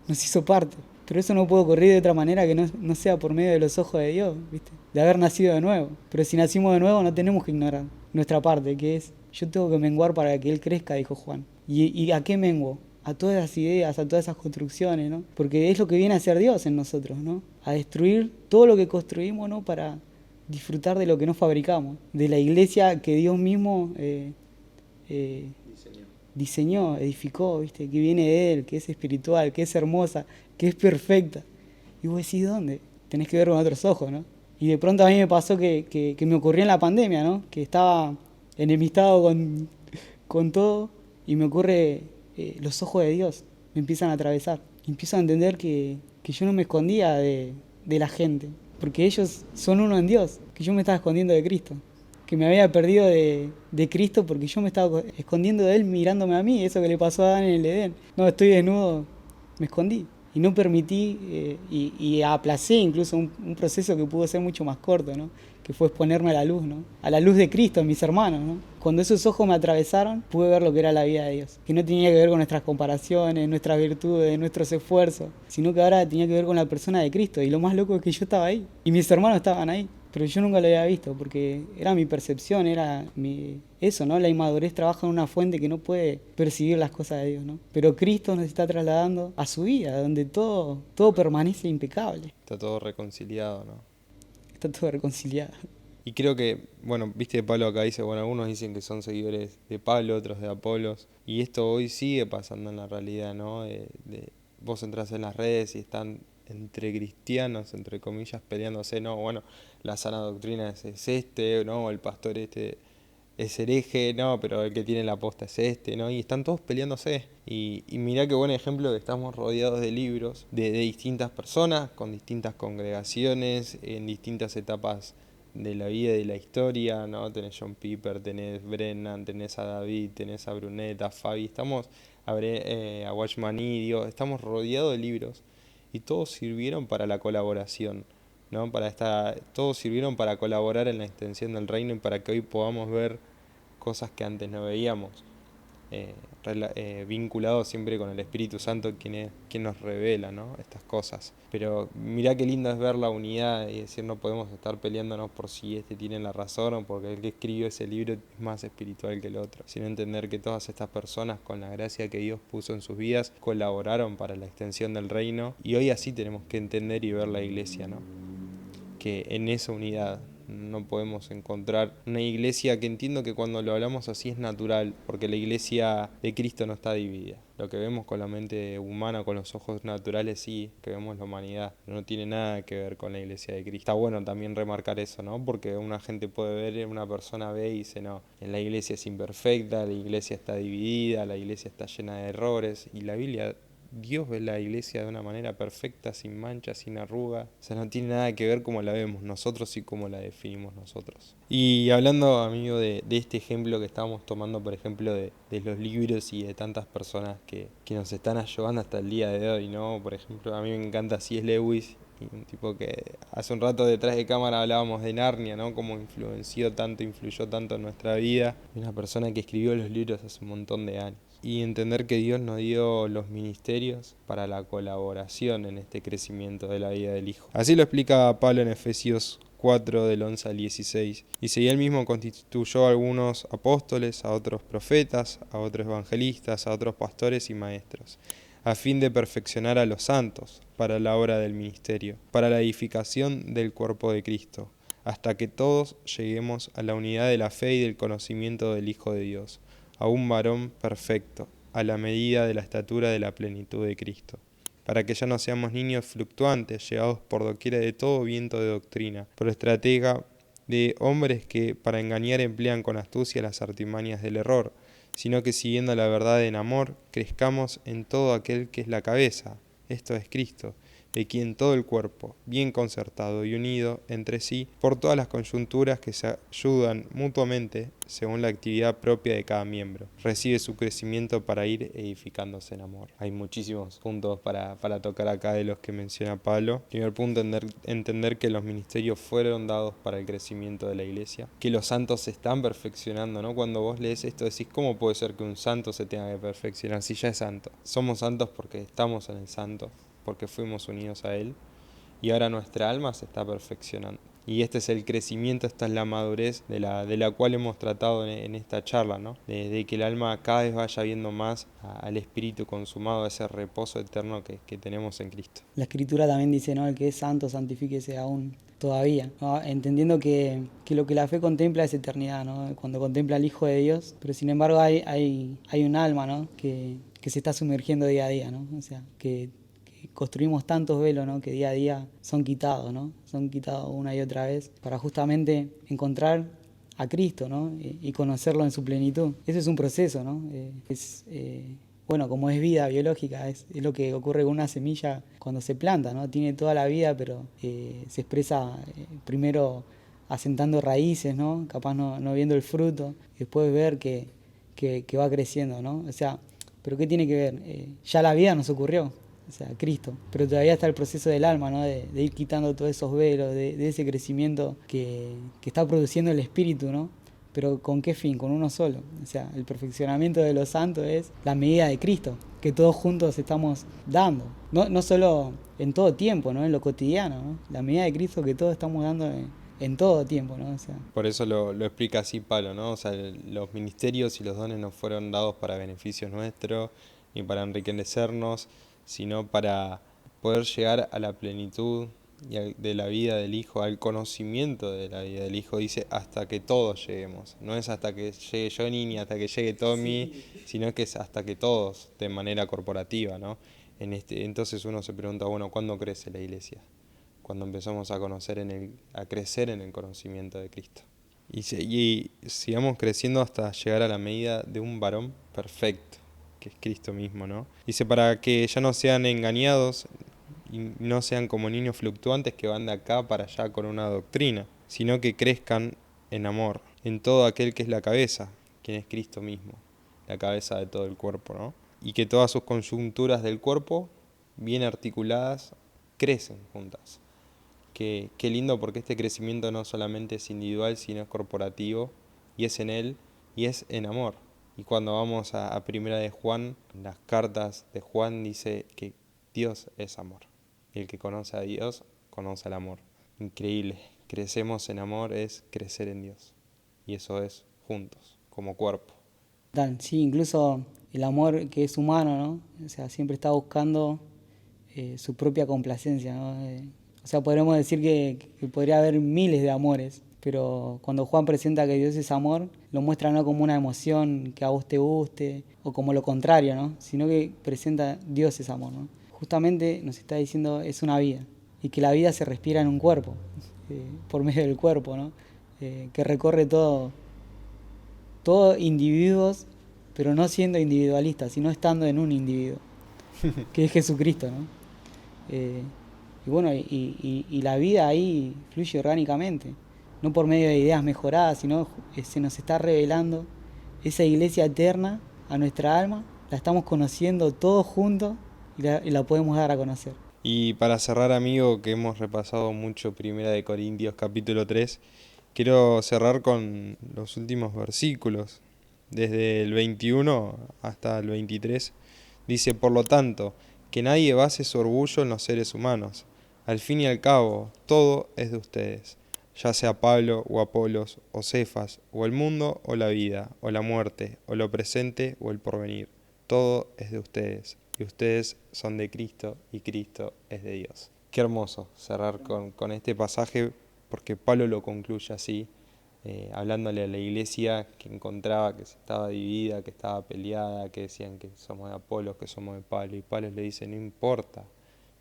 nos hizo parte. Pero eso no puede ocurrir de otra manera que no sea por medio de los ojos de Dios, ¿viste? De haber nacido de nuevo. Pero si nacimos de nuevo no tenemos que ignorar nuestra parte, que es, yo tengo que menguar para que Él crezca, dijo Juan. ¿Y a qué menguo? A todas esas ideas, a todas esas construcciones, ¿no? Porque es lo que viene a hacer Dios en nosotros, ¿no? A destruir todo lo que construimos, ¿no? Para disfrutar de lo que no fabricamos. De la iglesia que Dios mismo diseñó, edificó, ¿viste? Que viene de Él, que es espiritual, que es hermosa, que es perfecta. Y vos decís, ¿dónde? Tenés que ver con otros ojos, ¿no? Y de pronto a mí me pasó que me ocurrió en la pandemia, ¿no? Que estaba enemistado con todo y me ocurre los ojos de Dios, me empiezan a atravesar. Y empiezo a entender que yo no me escondía de la gente, porque ellos son uno en Dios, que yo me estaba escondiendo de Cristo, que me había perdido de Cristo porque yo me estaba escondiendo de Él mirándome a mí, eso que le pasó a Adán en el Edén. No, estoy desnudo, me escondí. y no permití y aplacé incluso un proceso que pudo ser mucho más corto, ¿no? Que fue exponerme a la luz, ¿no? A la luz de Cristo en mis hermanos, ¿no? Cuando esos ojos me atravesaron, pude ver lo que era la vida de Dios, que no tenía que ver con nuestras comparaciones, nuestras virtudes, nuestros esfuerzos, sino que ahora tenía que ver con la persona de Cristo. Y lo más loco es que yo estaba ahí y mis hermanos estaban ahí, pero yo nunca lo había visto porque era mi percepción, eso, ¿no? La inmadurez trabaja en una fuente que no puede percibir las cosas de Dios, ¿no? Pero Cristo nos está trasladando a su vida, donde todo permanece impecable. Está todo reconciliado, ¿no? Está todo reconciliado. Y creo que, bueno, viste, Pablo acá dice, bueno, algunos dicen que son seguidores de Pablo, otros de Apolos, y esto hoy sigue pasando en la realidad, ¿no? Vos entras en las redes y están entre cristianos, entre comillas, peleándose, no, bueno, la sana doctrina es este, no, el pastor este es hereje, no, pero el que tiene la posta es este, ¿no? Y están todos peleándose. Y mirá qué buen ejemplo que estamos rodeados de libros de distintas personas, con distintas congregaciones, en distintas etapas de la vida y de la historia, ¿no? Tenés John Piper, tenés Brennan, tenés a David, tenés a Brunet, a Fabi, a Watchman Nee, digo, estamos rodeados de libros y todos sirvieron para la colaboración, ¿no? Todos sirvieron para colaborar en la extensión del reino y para que hoy podamos ver cosas que antes no veíamos, vinculados siempre con el Espíritu Santo, quien nos revela, ¿no? Estas cosas. Pero mirá qué lindo es ver la unidad y decir, no podemos estar peleándonos por si este tiene la razón o porque el que escribió ese libro es más espiritual que el otro, sino entender que todas estas personas, con la gracia que Dios puso en sus vidas, colaboraron para la extensión del reino, y hoy así tenemos que entender y ver la iglesia, ¿no? Que en esa unidad no podemos encontrar una iglesia, que entiendo que cuando lo hablamos así es natural, porque la iglesia de Cristo no está dividida. Lo que vemos con la mente humana, con los ojos naturales, sí, que vemos la humanidad, pero no tiene nada que ver con la iglesia de Cristo. Está bueno también remarcar eso, ¿no? Porque una gente puede ver, una persona ve y dice, no, la iglesia es imperfecta, la iglesia está dividida, la iglesia está llena de errores, y la Biblia, Dios ve la iglesia de una manera perfecta, sin mancha, sin arruga. O sea, no tiene nada que ver cómo la vemos nosotros y cómo la definimos nosotros. Y hablando, amigo, de este ejemplo que estábamos tomando, por ejemplo, de los libros y de tantas personas que nos están ayudando hasta el día de hoy, ¿no? Por ejemplo, a mí me encanta C.S. Lewis, y un tipo que hace un rato detrás de cámara hablábamos de Narnia, ¿no? Cómo influyó tanto en nuestra vida. Una persona que escribió los libros hace un montón de años. Y entender que Dios nos dio los ministerios para la colaboración en este crecimiento de la vida del Hijo. Así lo explica Pablo en Efesios 4, del 11 al 16. Dice, y él mismo constituyó a algunos apóstoles, a otros profetas, a otros evangelistas, a otros pastores y maestros, a fin de perfeccionar a los santos para la obra del ministerio, para la edificación del cuerpo de Cristo, hasta que todos lleguemos a la unidad de la fe y del conocimiento del Hijo de Dios, a un varón perfecto, a la medida de la estatura de la plenitud de Cristo, para que ya no seamos niños fluctuantes, llevados por doquiera de todo viento de doctrina, por estratega de hombres que para engañar emplean con astucia las artimañas del error, sino que siguiendo la verdad en amor, crezcamos en todo aquel que es la cabeza, esto es Cristo, de quien todo el cuerpo, bien concertado y unido entre sí, por todas las coyunturas que se ayudan mutuamente según la actividad propia de cada miembro, recibe su crecimiento para ir edificándose en amor. Hay muchísimos puntos para tocar acá de los que menciona Pablo. Primer punto, entender que los ministerios fueron dados para el crecimiento de la iglesia, que los santos se están perfeccionando, ¿no? Cuando vos lees esto decís, ¿cómo puede ser que un santo se tenga que perfeccionar si ya es santo? Somos santos porque estamos en el santo, porque fuimos unidos a Él, y ahora nuestra alma se está perfeccionando. Y este es el crecimiento, esta es la madurez de la cual hemos tratado en esta charla, ¿no? De que el alma cada vez vaya viendo más al Espíritu consumado, a ese reposo eterno que tenemos en Cristo. La Escritura también dice, ¿no? El que es santo, santifíquese aún todavía, ¿no? Entendiendo que lo que la fe contempla es eternidad, ¿no? Cuando contempla al Hijo de Dios, pero sin embargo hay un alma, ¿no? Que se está sumergiendo día a día, ¿no? O sea, que construimos tantos velos, ¿no? Que día a día son quitados, ¿no? Son quitados una y otra vez para justamente encontrar a Cristo, ¿no? Y conocerlo en su plenitud. Ese es un proceso, ¿no? Bueno, como es vida biológica, es lo que ocurre con una semilla cuando se planta, ¿no? Tiene toda la vida, pero se expresa primero asentando raíces, ¿no? Capaz no viendo el fruto, y después ver que va creciendo, ¿no? O sea, ¿pero qué tiene que ver? Ya la vida nos ocurrió. o sea, Cristo. Pero todavía está el proceso del alma, ¿no? De ir quitando todos esos velos, de ese crecimiento que está produciendo el espíritu, ¿no? Pero ¿con qué fin? Con uno solo. O sea, el perfeccionamiento de los santos es la medida de Cristo, que todos juntos estamos dando. No solo en todo tiempo, ¿no? En lo cotidiano, ¿no? La medida de Cristo que todos estamos dando en todo tiempo, ¿no? O sea, Por eso lo explica así Pablo, ¿no? O sea, los ministerios y los dones no fueron dados para beneficio nuestro, ni para enriquecernos, sino para poder llegar a la plenitud de la vida del Hijo, al conocimiento de la vida del Hijo. Dice, hasta que todos lleguemos. No es hasta que llegue Johnny ni hasta que llegue Tommy, sino que es hasta que todos, de manera corporativa, ¿no? Entonces uno se pregunta, bueno, ¿cuándo crece la iglesia? Cuando empezamos a a crecer en el conocimiento de Cristo. Y sigamos creciendo hasta llegar a la medida de un varón perfecto, que es Cristo mismo, ¿no? Dice, para que ya no sean engañados y no sean como niños fluctuantes que van de acá para allá con una doctrina, sino que crezcan en amor, en todo aquel que es la cabeza, quien es Cristo mismo, la cabeza de todo el cuerpo, ¿no? Y que todas sus coyunturas del cuerpo, bien articuladas, crecen juntas. Qué lindo, porque este crecimiento no solamente es individual, sino es corporativo, y es en Él, y es en amor. Y cuando vamos a Primera de Juan, las cartas de Juan dice que Dios es amor. Y el que conoce a Dios, conoce el amor. Increíble. Crecemos en amor es crecer en Dios. Y eso es juntos, como cuerpo. sí, incluso el amor que es humano, ¿no? O sea, siempre está buscando su propia complacencia, ¿no? O sea, podríamos decir que podría haber miles de amores, pero cuando Juan presenta que Dios es amor, lo muestra no como una emoción que a vos te guste, o como lo contrario, ¿no? Sino que presenta Dios es amor, ¿no? Justamente nos está diciendo es una vida, y que la vida se respira en un cuerpo, por medio del cuerpo, ¿no? Que recorre todo individuos, pero no siendo individualistas, sino estando en un individuo, que es Jesucristo, ¿no? Eh, y bueno, y la vida ahí fluye orgánicamente, no por medio de ideas mejoradas, sino se nos está revelando esa iglesia eterna a nuestra alma, la estamos conociendo todos juntos y la podemos dar a conocer. Y para cerrar, amigo, que hemos repasado mucho Primera de Corintios capítulo 3, quiero cerrar con los últimos versículos, desde el 21 hasta el 23. Dice, por lo tanto, que nadie base su orgullo en los seres humanos. Al fin y al cabo, todo es de ustedes, ya sea Pablo o Apolos o Cefas, o el mundo o la vida, o la muerte, o lo presente o el porvenir. Todo es de ustedes, y ustedes son de Cristo, y Cristo es de Dios. Qué hermoso cerrar con este pasaje, porque Pablo lo concluye así, hablándole a la iglesia que encontraba que estaba dividida, que estaba peleada, que decían que somos de Apolos, que somos de Pablo, y Pablo le dice, no importa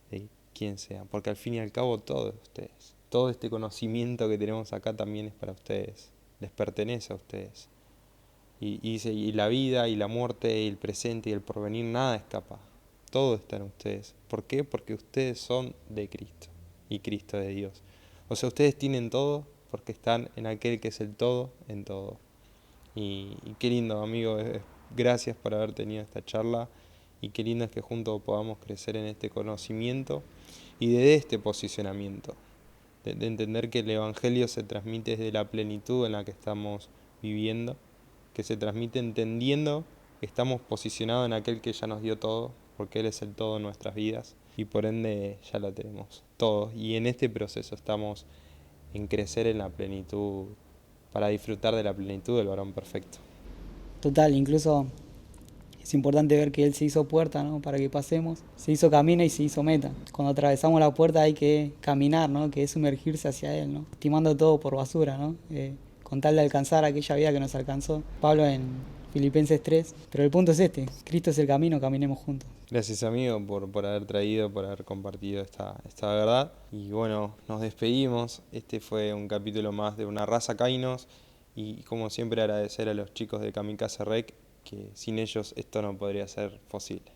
de quién sea, porque al fin y al cabo todo es de ustedes. Todo este conocimiento que tenemos acá también es para ustedes, les pertenece a ustedes. Y dice, y la vida, y la muerte, y el presente, y el porvenir, nada escapa. Todo está en ustedes. ¿Por qué? Porque ustedes son de Cristo, y Cristo de Dios. O sea, ustedes tienen todo porque están en aquel que es el todo en todo. Y qué lindo, amigo, gracias por haber tenido esta charla, y qué lindo es que juntos podamos crecer en este conocimiento y de este posicionamiento, de entender que el Evangelio se transmite desde la plenitud en la que estamos viviendo, que se transmite entendiendo que estamos posicionados en aquel que ya nos dio todo, porque Él es el todo en nuestras vidas, y por ende ya lo tenemos todos. Y en este proceso estamos en crecer en la plenitud, para disfrutar de la plenitud del varón perfecto. Total, incluso es importante ver que Él se hizo puerta, ¿no? Para que pasemos, se hizo camino y se hizo meta. Cuando atravesamos la puerta hay que caminar, ¿no? Que es sumergirse hacia Él, ¿no? Estimando todo por basura, ¿no? Con tal de alcanzar aquella vida que nos alcanzó Pablo en Filipenses 3. Pero el punto es este, Cristo es el camino, caminemos juntos. Gracias, amigo, por haber traído, por haber compartido esta verdad. Y bueno, nos despedimos. Este fue un capítulo más de Una Raza Kainos. Y como siempre, agradecer a los chicos de Kamikaze Rec, que sin ellos esto no podría ser posible.